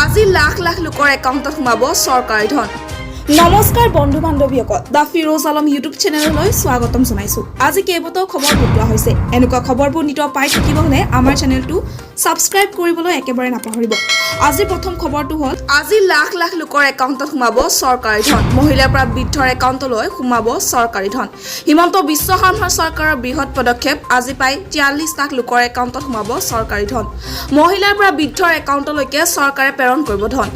আজি লাখ লাখ লোকৰ একাউণ্টত সোমাব চৰকাৰী ধন। নমস্কাৰ বন্ধু বান্ধৱীসকল, দা ফিৰোজ আলম ইউটিউব চেনেললৈ স্বাগতম জনাইছোঁ। আজি কেইবাটাও খবৰ গোটোৱা হৈছে। এনেকুৱা খবৰবোৰ নিতৌ পাই থাকিব হ'লে আমাৰ চেনেলটো ছাবস্ক্ৰাইব কৰিবলৈ একেবাৰে নাপাহৰিব। আজিৰ প্ৰথম খবৰটো হ'ল আজি লাখ লাখ লোকৰ একাউণ্টত সোমাব চৰকাৰী ধন। মহিলাৰ পৰা বৃদ্ধৰ একাউণ্টলৈ সোমাব চৰকাৰী ধন। হিমন্ত বিশ্ব শৰ্মা চৰকাৰৰ বৃহৎ পদক্ষেপ। আজি প্ৰায় 43 লাখ লোকৰ একাউণ্টত সোমাব চৰকাৰী ধন। মহিলাৰ পৰা বৃদ্ধৰ একাউণ্টলৈকে চৰকাৰে প্ৰেৰণ কৰিব ধন।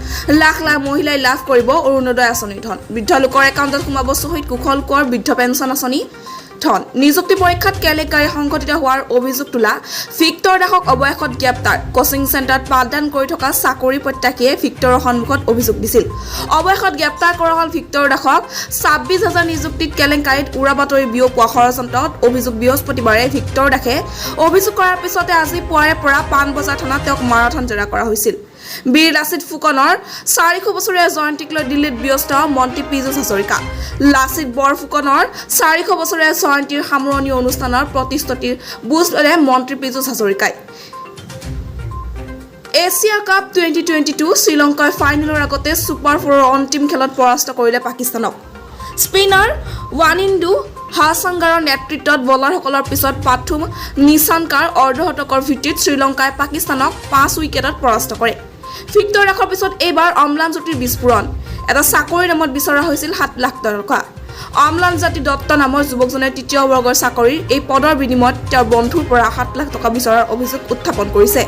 লাখ লাখ মহিলাই লাভ কৰিব অৰুণোদয় আঁচনি ধন। বৃদ্ধ লোকৰ একাউণ্টত সোমাব শ্বহীদ কুশল কোঁৱৰ বৃদ্ধ পেঞ্চন আঁচনি ধন। নিযুক্তি পৰীক্ষাত কেলেংকাৰী সংঘটিত হোৱাৰ অভিযোগ তোলা ভিক্টৰ দাসক অৱশেষত গ্ৰেপ্তাৰ। কোচিং চেণ্টাৰত পাঠদান কৰি থকা চাকৰি প্ৰত্যাশীয়ে ভিক্টৰৰ সন্মুখত অভিযোগ দিছিল। অৱশেষত গ্ৰেপ্তাৰ কৰা হ'ল ভিক্টৰ দাসক। 26,000 নিযুক্তিত কেলেংকাৰীত উৰা বাতৰি বিয়পোৱা ষড়যন্ত্ৰত অভিযোগ। বৃহস্পতিবাৰে ভিক্টৰ দাসে অভিযোগ কৰাৰ পিছতে আজি পুৱাৰে পৰা পাণবজাৰ থানাত তেওঁক মাৰাথন জেৰা কৰা হৈছিল। বীৰ লাচিত ফুকনৰ 400 বছৰীয়া জয়ন্তীক লৈ দিল্লীত ব্যস্ত মন্ত্ৰী পীযুষ হাজৰিকা। লাচিত বৰফুকনৰ 400 বছৰীয়া জয়ন্তীৰ সামৰণি অনুষ্ঠানৰ প্ৰতিশ্ৰুতিৰ বুজ ল'লে মন্ত্ৰী পীযুষ হাজৰিকাই। এছিয়া কাপ 2022 শ্ৰীলংকাৰ ফাইনেলৰ আগতে ছুপাৰ 4ৰ অন্তিম খেলত পৰাস্ত কৰিলে পাকিস্তানক। স্পিনাৰ ৱানিন্দু হাছাংগাৰৰ নেতৃত্বত বলাৰসকলৰ পিছত প্ৰথম নিচানকাৰ অৰ্ধশতকৰ ভিত্তিত শ্ৰীলংকাই পাকিস্তানক 5 উইকেটত পৰাস্ত কৰে। ভিক্টৰ দাসৰ পিছত এইবাৰ অম্লান জ্যোতিৰ বিস্ফোৰণ। এটা চাকৰিৰ নামত বিচৰা হৈছিল 7 লাখ টকা। অম্লান জাতি দত্ত নামৰ যুৱকজনে তৃতীয় বৰ্গৰ চাকৰিৰ এই পদৰ বিনিময়ত তেওঁৰ বন্ধুৰ পৰা 7 লাখ টকা বিচৰাৰ অভিযোগ উত্থাপন কৰিছে।